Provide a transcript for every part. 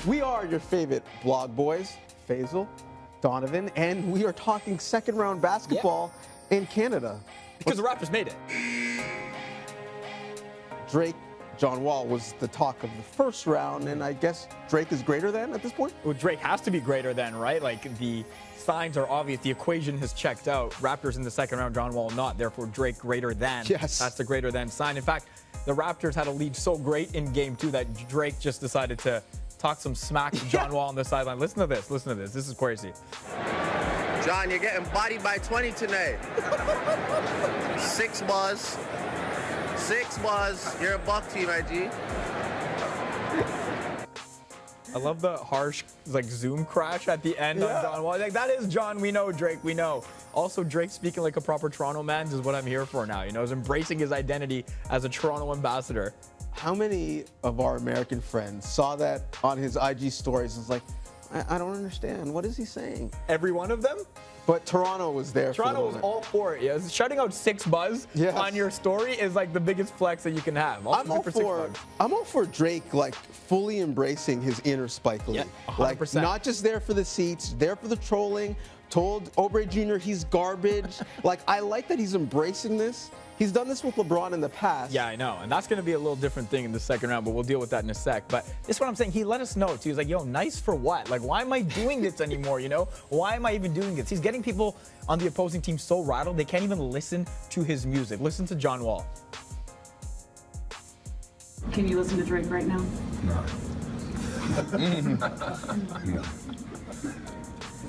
We are your favorite blog boys, Faizal, Donnovan, and we are talking second-round basketball in Canada. Because the Raptors made it. Drake, John Wall was the talk of the first round, and I guess Drake is greater than at this point? Well, Drake has to be greater than, right? Like, the signs are obvious. The equation has checked out. Raptors in the second round, John Wall not. Therefore, Drake greater than. Yes. That's the greater than sign. In fact, the Raptors had a lead so great in game 2 that Drake just decided to talk some smack to John Wall on the sideline. Listen to this. Listen to this. This is crazy. John, you're getting bodied by 20 tonight. 6 buzz. 6 buzz. You're a buck team, IG. I love the harsh, like, Zoom crash at the end on John Wall. Like, that is John. We know, Drake. We know. Also, Drake speaking like a proper Toronto man is what I'm here for now. You know, is embracing his identity as a Toronto ambassador. How many of our American friends saw that on his IG stories and was like, I don't understand. What is he saying? Every one of them? But Toronto was there. Toronto was all for it. Yeah, shutting out 6 buzz on your story is like the biggest flex that you can have. I'm all for Drake, like, fully embracing his inner Spike Lee. Yeah, 100%. Like, not just there for the seats, there for the trolling. Told Oubre Jr. he's garbage. Like, I like that he's embracing this. He's done this with LeBron in the past. Yeah, I know. And that's going to be a little different thing in the second round, but we'll deal with that in a sec. But this is what I'm saying. He let us know, too. He's like, yo, nice for what? Like, why am I doing this anymore, you know? Why am I even doing this? He's getting people on the opposing team so rattled, they can't even listen to his music. Listen to John Wall. Can you listen to Drake right now? No. No.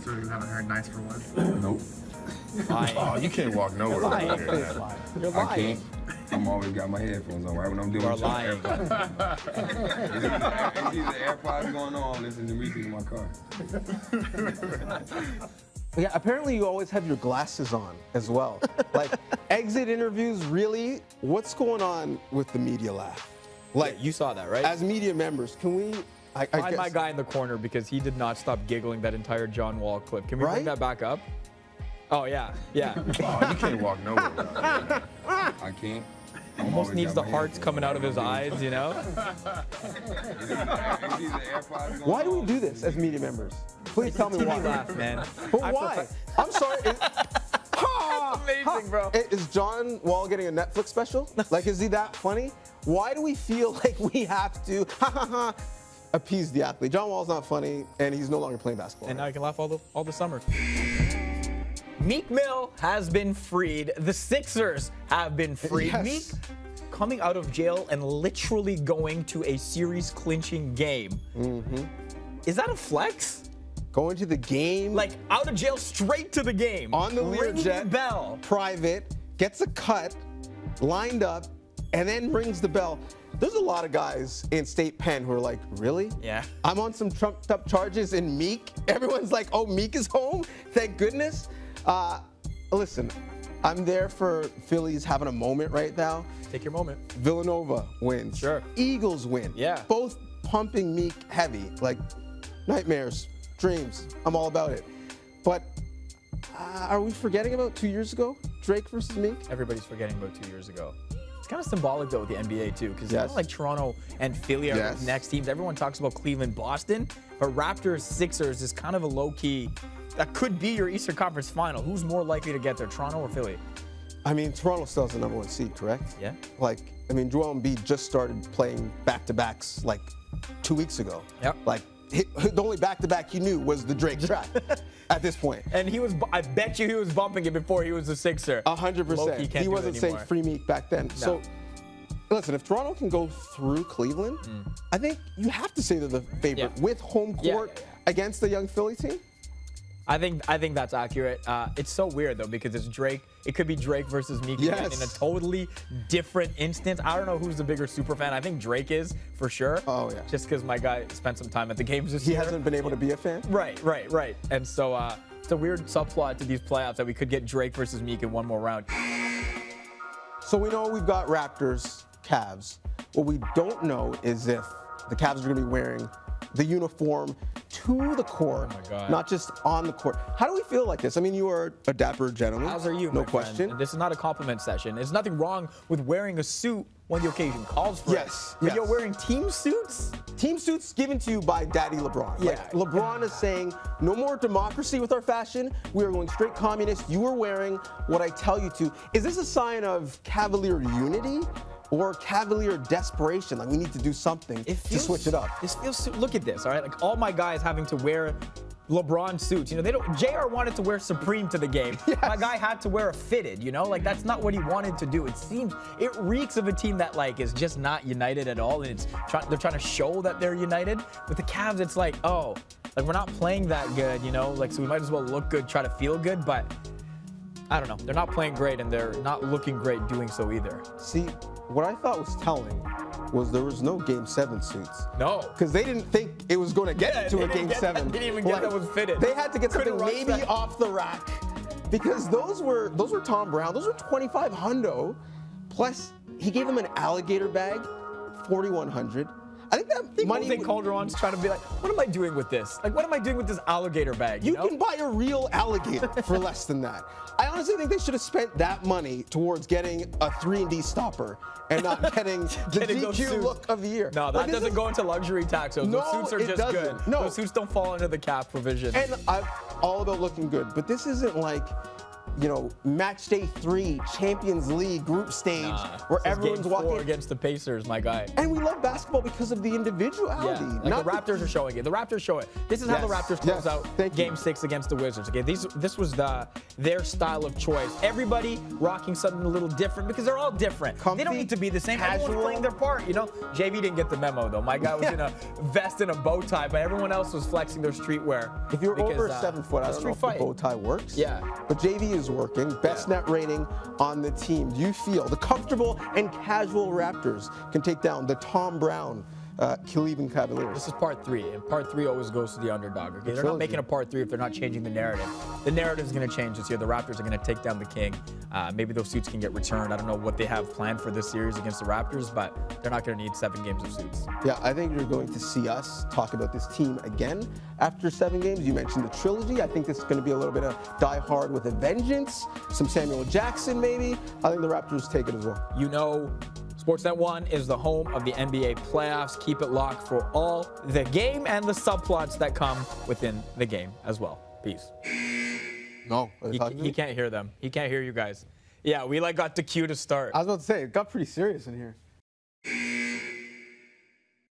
So you haven't heard Nice for What? Nope. Lying. Oh, you can't walk nowhere. Lying. Right here, man. You're I lying. can't. I'm always got my headphones on right when I'm doing You're something. lying. It's either AirPods going on, listening to music in my car. Yeah, apparently you always have your glasses on as well. Like, exit interviews, really? What's going on with the media lab? Like, You saw that, right? as media members, can we... I Find guess, my guy in the corner because he did not stop giggling that entire John Wall clip. Can we bring that back up? Oh, yeah. Yeah. Oh, you can't walk nowhere. Dog. I can't. I'm Almost always needs got the my hearts headphones coming on out of his when I'm eyes, you know? It's either AirPods going Why do we on. do this as media members? Please tell me TV why. laugh, man. But I why? I'm sorry. Amazing, bro. Is John Wall getting a Netflix special? Like, is he that funny? Why do we feel like we have to appease the athlete? John Wall's not funny, and he's no longer playing basketball. And now you can laugh all the summer. Meek Mill has been freed. The Sixers have been freed. Yes. Meek coming out of jail and literally going to a series-clinching game. Is that a flex? Going to the game. Like, out of jail, straight to the game. On the Ringing Learjet, the bell. private, gets a cut, lined up, and then rings the bell. There's a lot of guys in state pen who are like, really? Yeah. I'm on some trumped up charges in Meek. Everyone's like, oh, Meek is home? Thank goodness. Listen, I'm there for Phillies having a moment right now. Take your moment. Villanova wins. Sure. Eagles win. Yeah. Both pumping Meek heavy. Like, nightmares, dreams. I'm all about it. But are we forgetting about 2 years ago? Drake versus Meek? Everybody's forgetting about 2 years ago. It's kind of symbolic, though, with the NBA, too, because it's Yes. not like Toronto and Philly are Yes. the next teams. Everyone talks about Cleveland, Boston, but Raptors, Sixers is kind of a low-key, that could be your Eastern Conference final. Who's more likely to get there, Toronto or Philly? I mean, Toronto still has the #1 seed, correct? Yeah. Like, I mean, Joel Embiid just started playing back-to-backs like 2 weeks ago. Yep. Like, the only back-to-back he knew was the Drake track at this point. And I bet you he was bumping it before he was a Sixer. 100%. Low-key can't He do it wasn't saying anymore. free Meek back then. No. So, listen, if Toronto can go through Cleveland, I think you have to say they're the favorite Yeah. with home court Yeah. against the young Philly team. I think that's accurate. It's so weird, though, because it's Drake. It could be Drake versus Meek again Yes. in a totally different instance. I don't know who's the bigger super fan. I think Drake is, for sure. Oh, yeah. Just because my guy spent some time at the games this He year. hasn't been able to be a fan. Right. And so it's a weird subplot to these playoffs that we could get Drake versus Meek in one more round. So we know we've got Raptors, Cavs. What we don't know is if the Cavs are going to be wearing the uniform to the court, Oh my God. not just on the court. How do we feel like this? I mean, you are a dapper gentleman. As are you, no my friend. question. And this is not a compliment session. There's nothing wrong with wearing a suit when the occasion calls for Yes, it. But yes. you're wearing team suits? Team suits given to you by Daddy LeBron. Yeah. Like, LeBron is saying, no more democracy with our fashion. We are going straight communist. You are wearing what I tell you to. Is this a sign of cavalier unity or cavalier desperation? Like, we need to do something to switch it up. This feels, look at this, all right? Like, all my guys having to wear LeBron suits. You know, they don't. JR wanted to wear Supreme to the game. Yes. My guy had to wear a fitted. You know, like that's not what he wanted to do. It reeks of a team that like is just not united at all, and they're trying to show that they're united. With the Cavs, it's like, oh, like we're not playing that good. You know, like so we might as well look good, try to feel good, but I don't know. They're not playing great, and they're not looking great doing so either. See, what I thought was telling was there was no Game 7 suits. No. Because they didn't think it was going to get to a Game 7. They didn't even get that was fitted. They had to get something Couldn't rush maybe that. off the rack. Because those were Tom Brown. Those were 25 hundo. Plus, he gave him an alligator bag, 4,100. I think that money. Jose Calderon's trying to be like, what am I doing with this? Like, what am I doing with this alligator bag? You know? can buy a real alligator for less than that. I honestly think they should have spent that money towards getting a 3-and-D stopper and not getting the those GQ suits. look of the year. No, that doesn't go into luxury tax. Those No, suits are it just doesn't. good. No. Those suits don't fall under the cap provision. And I'm all about looking good, but this isn't like, you know, match day 3, Champions League group stage where This is everyone's game walking. 4 against the Pacers, my guy. And we love basketball because of the individuality. Yeah, like not the Raptors are showing it. The Raptors show it. This is how the Yes, Raptors yes, close out thank you. Game 6 against the Wizards. Okay, this was their style of choice. Everybody rocking something a little different because they're all different. Comfy, they don't need to be the same. casual. Everyone's playing their part. You know, JV didn't get the memo though. My guy was in a vest and a bow tie, but everyone else was flexing their streetwear. If you're because, over 7 foot, I don't know street if the fight. bow tie works. Yeah. But JV is working. Best net rating on the team. Do you feel the comfortable and casual Raptors can take down the Tom Brown Cleveland Cavaliers? This is part 3, and part 3 always goes to the underdog. Okay, they're not trilogy. making a part 3 if they're not changing the narrative. The narrative is going to change this year. The Raptors are going to take down the King. Maybe those suits can get returned. I don't know what they have planned for this series against the Raptors, but they're not going to need 7 games of suits. Yeah, I think you're going to see us talk about this team again after 7 games. You mentioned the trilogy. I think this is going to be a little bit of Die Hard with a Vengeance, some Samuel Jackson maybe. I think the Raptors take it as well. You know, Sportsnet 1 is the home of the NBA playoffs. Keep it locked for all the game and the subplots that come within the game as well. Peace. No, He can't hear them. He can't hear you guys. Yeah, we like got the cue to start. I was about to say, it got pretty serious in here.